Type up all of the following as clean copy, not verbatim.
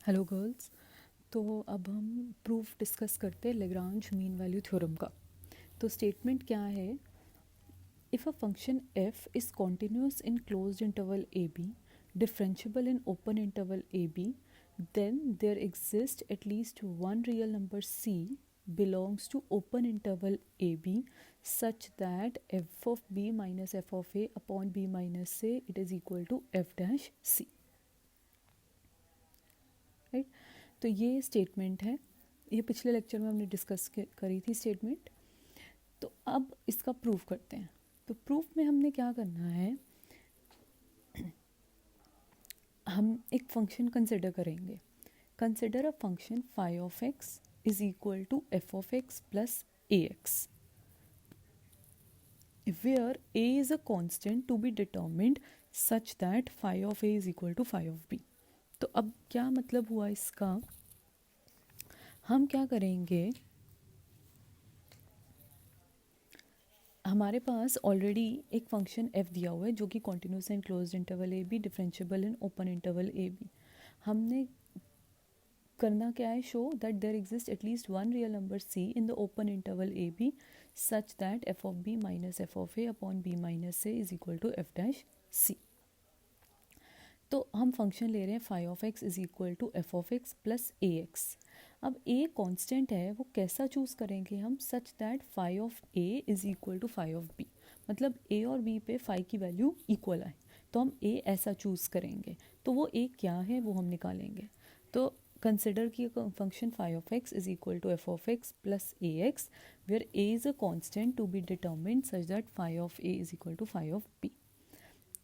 Hello girls. तो अब हम प्रूफ डिस्कस करते हैं लेग्रांज मीन वैल्यू थ्योरम का। तो स्टेटमेंट क्या है? If a function f is continuous in closed interval a b, differentiable in open interval a b, then there exists at least one real number c belongs to open interval ab such that f of b minus f of a upon b minus a it is equal to f dash c, right. तो ये statement है, ये पिछले lecture में हमने discuss करी थी statement. तो अब इसका प्रूफ करते हैं। तो प्रूफ में हमने क्या करना है, हम एक फंक्शन कंसिडर करेंगे। Consider a function phi of x is equal to F of x plus a x where a is a constant to be determined such that phi of a is equal to phi of b। तो अब क्या मतलब हुआ इसका, हम क्या करेंगे, हमारे पास ऑलरेडी एक फंक्शन f दिया हुआ है जो कि continuous in closed interval a b, differentiable in open interval a b. हमने करना क्या है, show that there exist at least one real number c in the open interval a b such that f of b minus f of a upon b minus a is equal to f dash c. तो हम function ले रहे हैं phi of x is equal to F of x plus a x. अब a constant है, वो कैसा choose करेंगे हम, such that phi of a is equal to phi of b, मतलब ए और बी पे फाई की वैल्यू इक्वल आए तो हम ए ऐसा चूज़ करेंगे। तो वो ए क्या है वो हम निकालेंगे। तो कंसिडर की function phi of x is equal to F of x plus a x where a is a constant to be determined such that phi of a is equal to phi of b.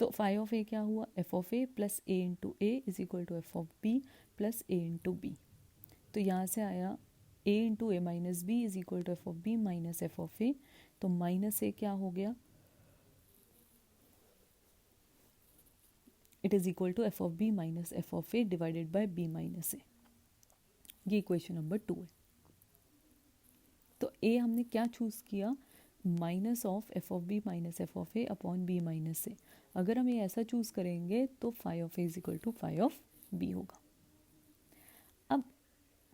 तो phi of a क्या हुआ, f of A plus a into a is equal to F of b plus a into b. तो यहाँ से आया a into a minus b is equal to F of b minus f of a. तो minus a क्या हो गया, it is equal to F of b minus f of a divided by b minus a. ये equation number 2 है। तो ए हमने क्या choose किया, minus of f of b minus f of a upon b minus a. अगर हम ये ऐसा चूज़ करेंगे तो phi of a is equal to phi of b होगा। अब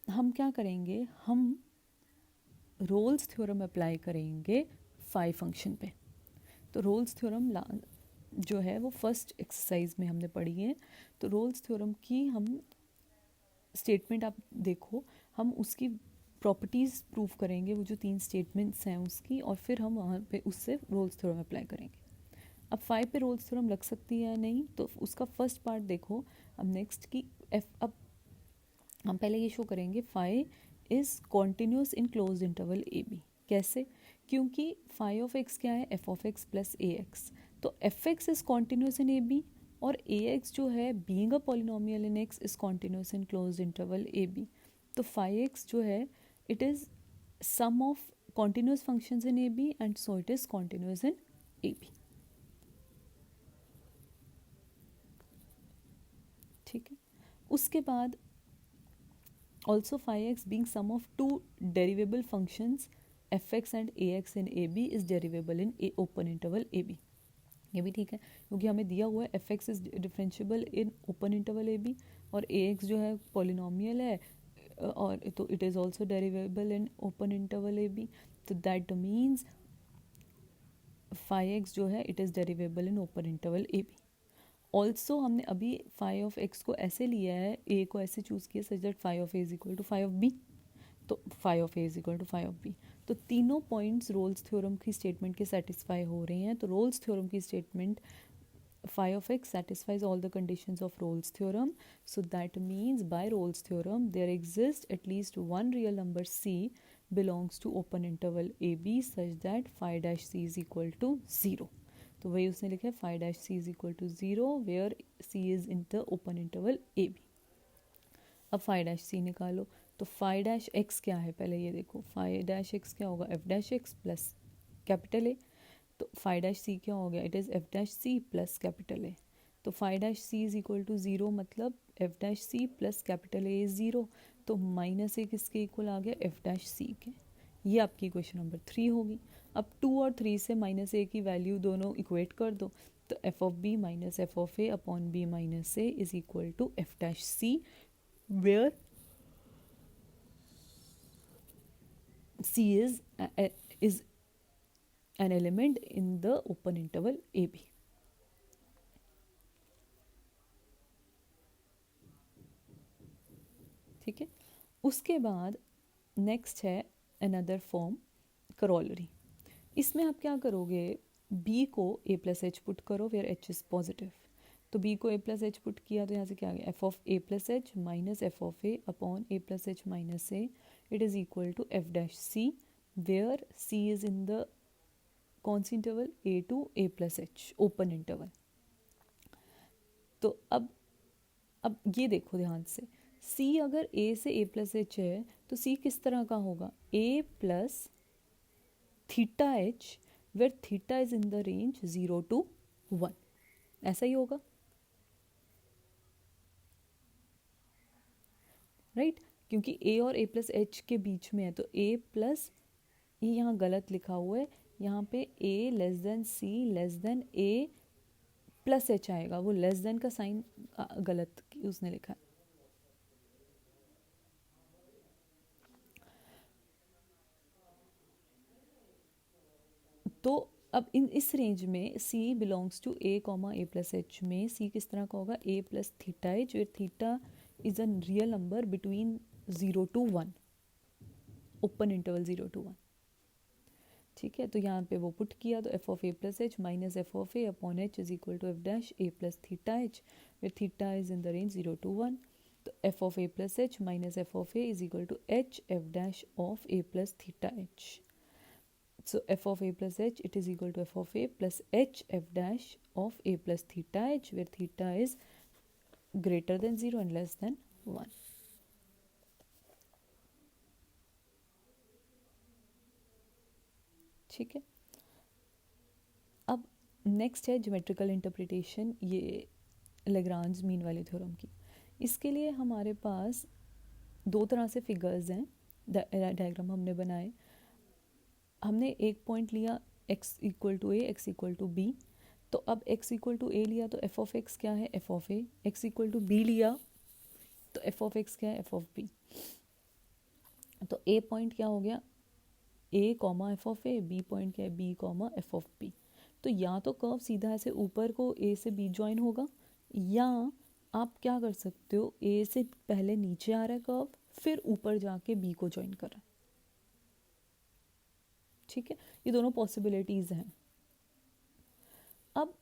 हम क्या करेंगे, हम रोल्स थ्योरम अप्लाई करेंगे फाई फंक्शन पे। तो रोल्स थ्योरम जो है वो फर्स्ट एक्सरसाइज में हमने पढ़ी है। तो रोल्स थ्योरम की हम स्टेटमेंट आप देखो, हम उसकी प्रॉपर्टीज़ प्रूफ करेंगे, वो जो 3 स्टेटमेंट्स हैं उसकी, और फिर हम वहाँ पे उससे रोल्स थ्योरम अप्लाई करेंगे। अब फाई पे रोल्स थ्योरम लग सकती है या नहीं, तो उसका फर्स्ट पार्ट देखो। अब नेक्स्ट की अब हम पहले ये शो करेंगे phi is continuous in closed interval a b. कैसे, क्योंकि फाई ऑफ एक्स क्या है, F of x plus a x. तो f x is continuous in a b और ए एक्स जो है being a polynomial in x is continuous in closed interval a b. तो phi x जो है it is sum of continuous functions in a b and so it is continuous in a b. ठीक है, उसके बाद also phi x being sum of two derivable functions fx and ax in ab is derivable in a open interval ab। ये भी ठीक है क्योंकि हमें दिया हुआ है fx is differentiable in open interval ab और ax जो है polynomial है और तो it is also derivable in open interval ab। तो that means phi x जो है it is derivable in open interval ab। Also हमने अभी फाई ऑफ एक्स को ऐसे लिया है, ए को ऐसे चूज़ किया such that phi of a is equal to phi of b. तो phi of a is equal to phi of b. तो तीनों पॉइंट्स रोल्स थ्योरम की स्टेटमेंट के सेटिस्फाई हो रहे हैं। तो रोल्स थ्योरम की statement phi of x satisfies all the conditions of Rolle's theorem. So that means by Rolle's theorem there exists at least one real number c belongs to open interval ab such that phi dash c is equal to 0। तो वही उसने लिखा है phi dash c is equal to 0 where c is in the open interval a b. अब phi dash c निकालो। तो phi dash x क्या है, पहले ये देखो, फाई डैश एक्स क्या होगा, f dash x plus capital A. तो फाई डैश सी क्या हो गया, it is f dash c plus capital A. तो phi dash c is equal to 0 मतलब f dash c plus capital A is 0। तो minus ए किसके equal आ गया, F dash सी के। ये आपकी क्वेश्चन नंबर 3 होगी। अब 2 और 3 से माइनस ए की वैल्यू दोनों इक्वेट कर दो। तो F of b minus f of a upon b minus a is equal to f dash c where C is an element in the open interval AB. ठीक है, उसके बाद नेक्स्ट है अनदर फॉर्म करोलरी. इसमें आप क्या करोगे, b को a प्लस एच पुट करो वेयर h इज पॉजिटिव. तो b को a प्लस एच पुट किया तो यहाँ से क्या आ गया, f of a plus h minus f of a upon a plus h minus a, it is equal to f dash c where c is in the कौन सी interval, a to a plus h open interval. तो अब ये देखो ध्यान से, c अगर a से a प्लस एच है तो c किस तरह का होगा, a plus theta h where theta is in the range 0 to 1, ऐसा ही होगा, राइट क्योंकि a और a प्लस एच के बीच में है तो a प्लस, ये यहाँ गलत लिखा हुआ है, यहाँ पे a less than c less than a plus H आएगा, वो लेस देन का साइन गलत उसने लिखा है. तो अब इस रेंज में c belongs to a comma a plus h में c किस तरह का होगा, a plus theta h where theta is a real number between 0 to 1, open interval 0 to 1. ठीक है, तो यहाँ पे वो पुट किया तो F of A plus h minus f of a upon h is equal to f dash a plus theta h where theta is in the range 0 to 1. तो F of A plus h minus f of a is equal to h F dash of A plus theta h. So f of a plus h, it is equal to f of a plus h f dash of a plus theta h where theta is greater than 0 and less than 1. ठीक है, अब next है geometrical interpretation, ये Lagrange mean वाले theorem की. इसके लिए हमारे पास दो तरह से फिगर्स हैं, डायग्राम हमने बनाए. हमने एक पॉइंट लिया x equal to a, x equal to b. तो अब x इक्वल टू ए लिया तो f ऑफ x क्या है, f of a. x equal to b लिया तो f ऑफ x क्या है, f ऑफ बी. तो a पॉइंट क्या हो गया, a comma f of a, b point क्या है, b comma f of b. तो या तो कर्व सीधा ऐसे ऊपर को a से b ज्वाइन होगा, या आप क्या कर सकते हो, a से पहले नीचे आ रहा है कर्व, फिर ऊपर जाके b को ज्वाइन कर रहा है. ठीक है, ये दोनों पॉसिबिलिटीज़ हैं. अब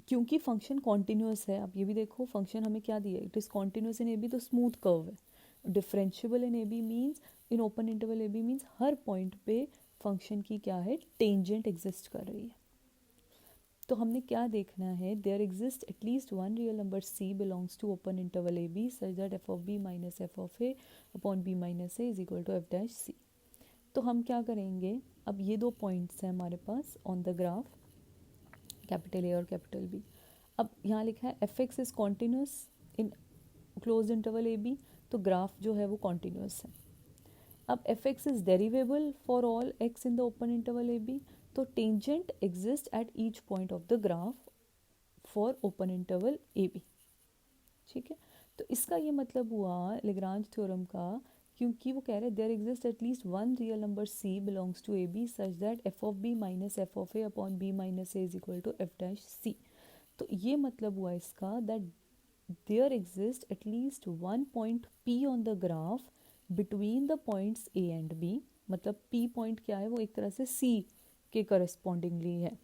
क्योंकि फंक्शन कॉन्टिन्यूस है, आप ये भी देखो फंक्शन हमें क्या दिया है, it is continuous in a b, तो स्मूथ कर्व है. Differentiable in a b means, in open interval a b means हर पॉइंट पे फंक्शन की क्या है, टेंजेंट एग्जिस्ट कर रही है. तो हमने क्या देखना है, there exist at least one real number c belongs to open interval a b such that f of b minus f of a upon b minus a is equal to f dash c. तो हम क्या करेंगे, अब ये दो points हैं हमारे पास on the graph, capital A और कैपिटल बी. अब यहाँ लिखा है f x is continuous in close interval a b, तो ग्राफ जो है वो कॉन्टिन्यूस है. अब f x is derivable for all x in the open interval a b, तो tangent exist at each point of the graph for open interval a b. ठीक है, तो इसका ये मतलब हुआ लेग्रांज थ्योरम का, क्योंकि वो कह रहे हैं there exist at least one real number c belongs to a b such that f of b minus f of a upon b minus a is equal to f dash c. तो ये मतलब हुआ इसका that there exist at least one point p on the graph between the points a and b. मतलब p point क्या है, वो एक तरह से c के करस्पॉन्डिंगली है,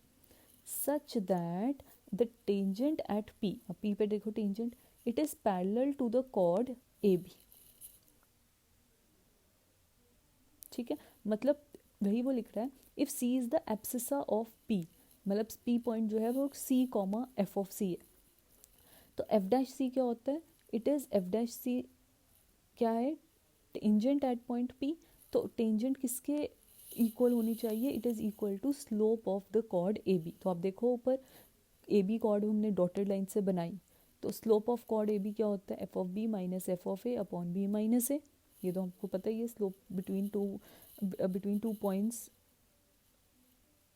such that the tangent at p, अब p पे देखो tangent, it is parallel to the chord a b. ठीक है, मतलब वही वो लिख रहा है, if c is the abscissa of p, मतलब p पॉइंट जो है वो c comma f of c है. तो एफ डैश सी क्या होता है, it is f dash c क्या है, टेंजेंट एट पॉइंट p. तो टेंजेंट किसके इक्वल होनी चाहिए, it is equal to slope of the chord a b. तो आप देखो ऊपर ए बी कॉर्ड हमने डॉटेड लाइन से बनाई, तो slope of chord a b क्या होता है, F of b minus f of a upon b minus a. ये तो हमको पता ही है, slope between two points,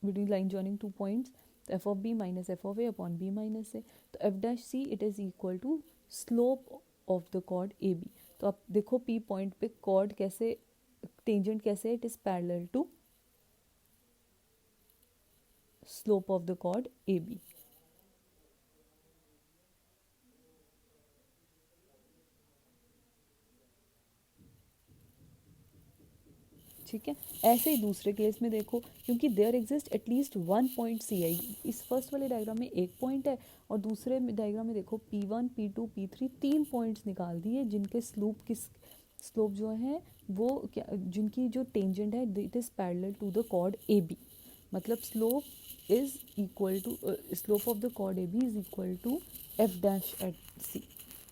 between line joining two points, तो F of b minus f of a upon b minus a. तो f dash c it is equal to slope of the chord a b. तो अब देखो p point पे chord कैसे, tangent कैसे है, it is parallel to slope of the chord a b. ठीक है, ऐसे ही दूसरे केस में देखो, क्योंकि there exist at least one point c आई, इस फर्स्ट वाले डायग्राम में एक पॉइंट है और दूसरे डायग्राम में देखो P1 P2 P3 तीन पॉइंट्स निकाल दिए जिनके स्लोप जो है वो क्या, जिनकी जो टेंजेंट है it is parallel to the chord a b. मतलब slope is equal to, slope of the chord a b is equal to f dash at c.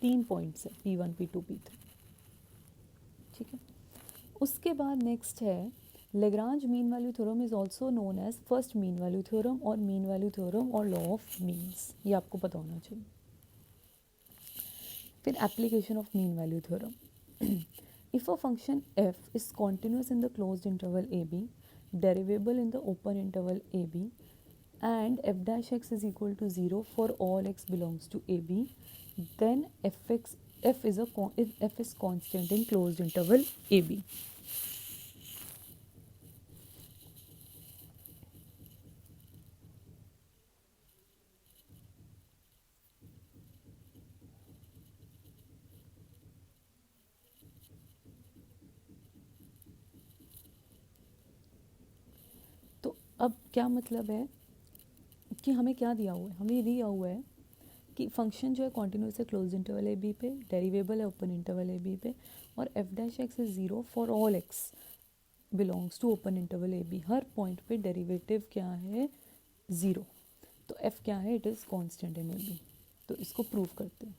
तीन पॉइंट्स है P1 P2 P3। ठीक है, उसके बाद नेक्स्ट है Lagrange mean value theorem is also known as first mean value theorem और mean value theorem और law of means, ये आपको पता होना चाहिए। फिर application of mean value theorem. If a function f is continuous in the closed interval a b, derivable in the open interval ab, and f dash x is equal to 0 for all x belongs to ab, then f is constant in closed interval ab। तो अब क्या मतलब है कि हमें क्या दिया हुआ है, हमें ये दिया हुआ है कि फंक्शन जो है कॉन्टिन्यूस है क्लोज इंटरवल ए बी पे, डेरिवेबल है ओपन इंटरवल ए बी पे, और f dash x is 0 for all x belongs to open interval a b. हर पॉइंट पे डेरिवेटिव क्या है, 0। तो एफ क्या है, it is constant in a b. तो इसको प्रूव करते हैं।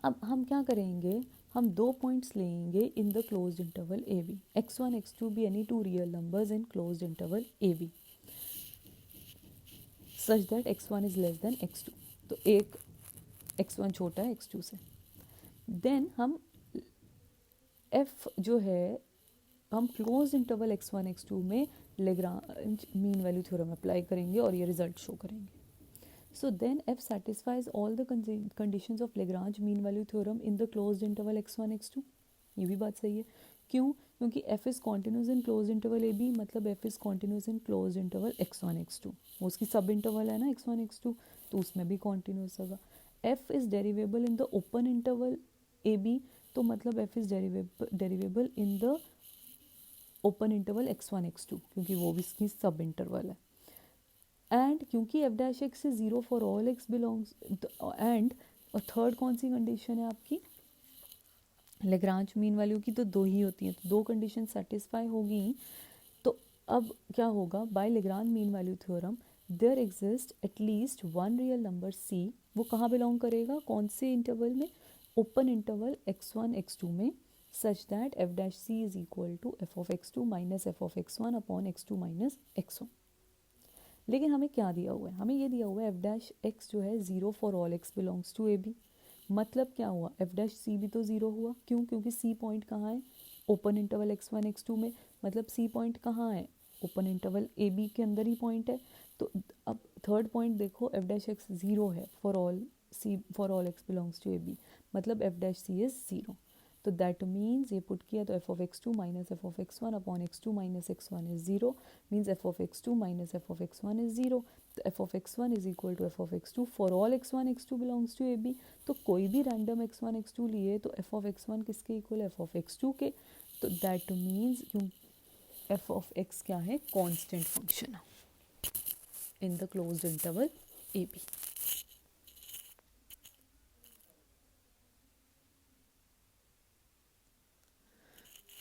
अब हम क्या करेंगे, हम दो पॉइंट्स लेंगे in the closed interval a b, x1 x2 be any two real numbers in closed interval a b such that x1 is less than x2। तो एक x1 छोटा है x2 से। देन हम f जो है हम क्लोज इंटरवल x1 x2 में Lagrange mean value theorem apply करेंगे और ये रिजल्ट शो करेंगे। So then f satisfies all the conditions of Lagrange mean value theorem in the closed interval x1 x2। ये भी बात सही है, क्यों, क्योंकि f is continuous in closed interval a b, मतलब f is continuous in closed interval x1 x2। वो उसकी सब इंटरवल है ना x1 x2, तो उसमें भी continuous होगा। f is derivable in the open interval a b, तो मतलब f is derivable in the open interval x1 x2, क्योंकि वो भी इसकी सब इंटरवल है। एंड क्योंकि F dash x is 0 for all x belongs, and और थर्ड कौन सी कंडीशन है आपकी, लेग्रांज मीन वैल्यू की तो दो ही होती हैं, तो दो कंडीशन सेटिस्फाई होगी। तो अब क्या होगा, by Lagrange mean value theorem there exist at least one real number c. वो कहाँ बिलोंग करेगा, कौन से इंटरवल में, ओपन इंटरवल x1 x2 में, such that f dash c is equal to F of x2 minus f of x1 upon x2 minus x1। लेकिन हमें क्या दिया हुआ है, हमें ये दिया हुआ है एफ डैश एक्स जो है 0 for all x belongs to a b. मतलब क्या हुआ, एफ डैश सी भी तो 0 हुआ, क्यों, क्योंकि सी पॉइंट कहाँ है, ओपन इंटरवल x1 x2 में। मतलब सी पॉइंट कहाँ है, ओपन इंटरवल ए बी के अंदर ही पॉइंट है। तो अब थर्ड पॉइंट देखो, एफ डैश एक्स 0 है for all x belongs to a b, मतलब एफ डैश सी इज 0। तो दैट मीन्स ये पुट किया तो F of x two minus f of x one upon x two minus x one is 0, means f of x two minus f of x one is 0। तो F of x one is equal to F of x two for all x1 x2 belongs to a b. तो कोई भी random x1 x2 लिए तो F of x one किसके equal है, F of x two के। तो that means f of x क्या है, constant function in the closed interval a b.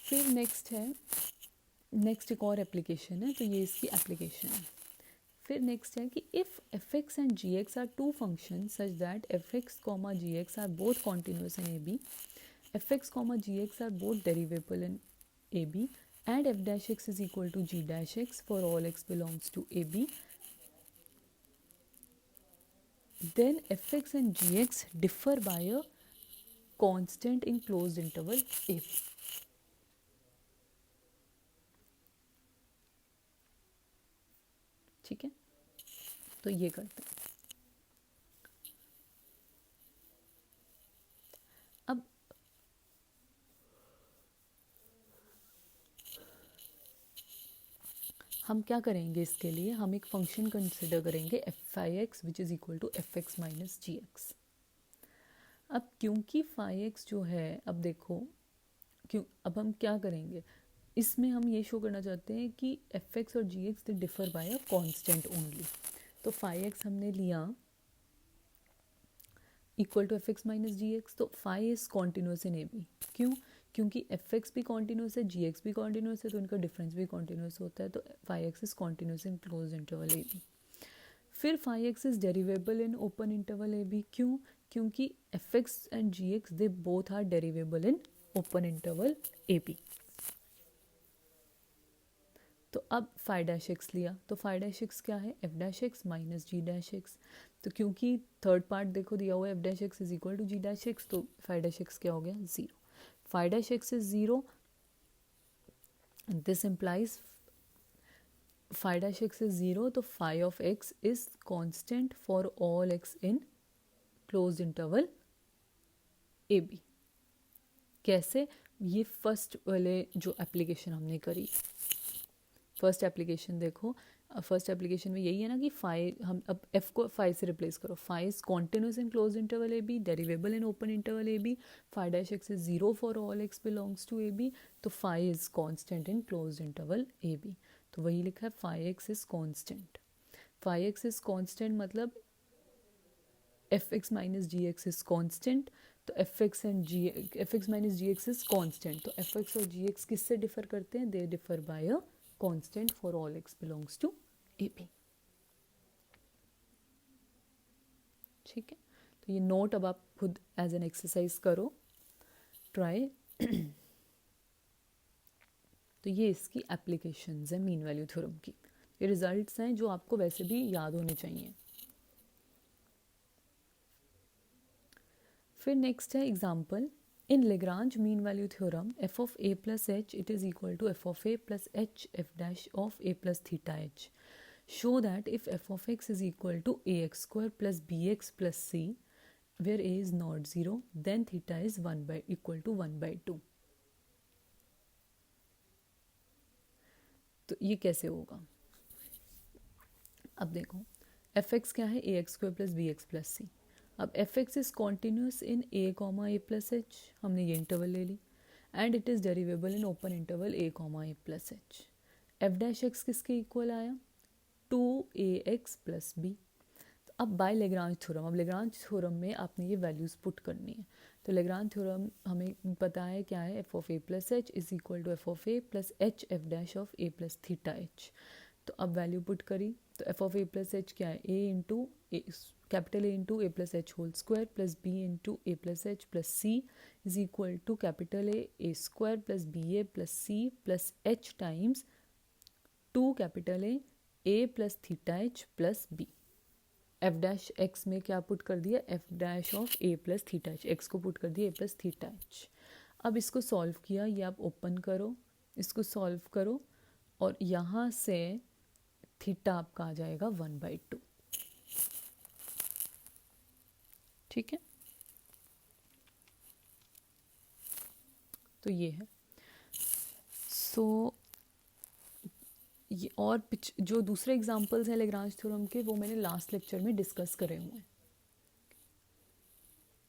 फिर नेक्स्ट एक और एप्लीकेशन है, तो ये इसकी एप्लीकेशन है। फिर नेक्स्ट है कि if f x and g x are two function such that f x comma g x are both continuous in a b, f x comma g x are both derivable in a b, and f dash x is equal to g dash x for all x belongs to a b, then fx and gx differ by a constant in closed interval a। ठीक है, तो ये करते हैं। हम क्या करेंगे इसके लिए, हम एक फंक्शन कंसिडर करेंगे f phi x which is equal to f x minus g x. अब क्योंकि फाई एक्स जो है, अब देखो क्यों, अब हम क्या करेंगे, इसमें हम ये शो करना चाहते हैं कि एफ एक्स और g x they differ by a constant only. तो फाई एक्स हमने लिया equal to f x minus g x, तो phi is continuous in a b. क्यों? क्योंकि एफ एक्स भी कॉन्टिन्यूस है, जी एक्स भी कॉन्टिन्यूस है, तो उनका डिफरेंस भी कॉन्टिन्यूस होता है, तो phi x is continuous in close interval a b. फिर phi x is derivable in open interval a b. क्यों? क्योंकि f x and g x they both are derivable in open interval a b. तो अब phi dash x लिया, तो phi dash x क्या है, f dash x minus g dash x. तो क्योंकि थर्ड पार्ट देखो दिया हुआ है f dash x is equal to g dash x, तो फाई डैश एक्स क्या हो गया, zero. Phi dash x is zero, this implies phi dash x is zero, तो phi of x is constant for all x in close interval a b. कैसे? ये first वाले जो application हमने करी, फर्स्ट एप्लीकेशन देखो, फर्स्ट एप्लीकेशन में यही है ना कि फाई, हम अब एफ को फाई से रिप्लेस करो, phi is continuous in close interval a b, derivable in open interval a b, phi dash x is zero for all x belongs to a b, तो phi is constant in close interval a b. तो वही लिखा है phi x is constant. Phi x is constant मतलब f x minus g x is constant, तो f x minus g x is constant, तो f x और g x किससे differ करते हैं, they differ by a constant for all x belongs to a b. ठीक है, तो ये नोट अब आप खुद एज एन एक्सरसाइज करो, ट्राई। तो ये इसकी एप्लीकेशंस है मीन वैल्यू थ्योरम की, ये रिजल्ट्स हैं जो आपको वैसे भी याद होने चाहिए। फिर नेक्स्ट है example, in Lagrange mean value theorem f of A plus h it is equal to F of A plus H F dash of A plus theta h. Show that if f of x is equal to ax square plus bx plus c, where a is not 0, then theta is equal to 1/2. तो ये कैसे होगा, अब देखो F x क्या है, a x square plus b x plus c. अब f x is continuous in a comma a plus h, हमने ये इंटरवल ले ली, and it is derivable in open interval a comma a plus H. F dash x किसके equal आया, 2ax plus b. तो अब by Lagrange theorem, अब Lagrange theorem में आपने ये वैल्यूज़ पुट करनी है। तो लेग्रांज थ्योरम हमें पता है क्या है, F of A plus H is equal to F of A plus H F dash of A plus theta H. तो अब वैल्यू पुट करी, तो F of A plus H क्या है, A into A, capital A into A plus H whole square plus B into A plus H plus C is equal to capital A square plus B A plus C plus H times 2 capital A plus theta h plus b. F dash x में क्या put कर दिया, f dash of A plus theta h, x को put कर दिया ए plus theta H. अब इसको solve किया, ये आप ओपन करो, इसको सॉल्व करो, और यहाँ से थीटा आपका आ जाएगा 1/2। ठीक है, तो ये है। सो ये और जो दूसरे एग्जांपल्स हैं लेग्रांज थ्योरम के, वो मैंने लास्ट लेक्चर में डिस्कस करे हुए हैं।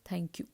Thank you.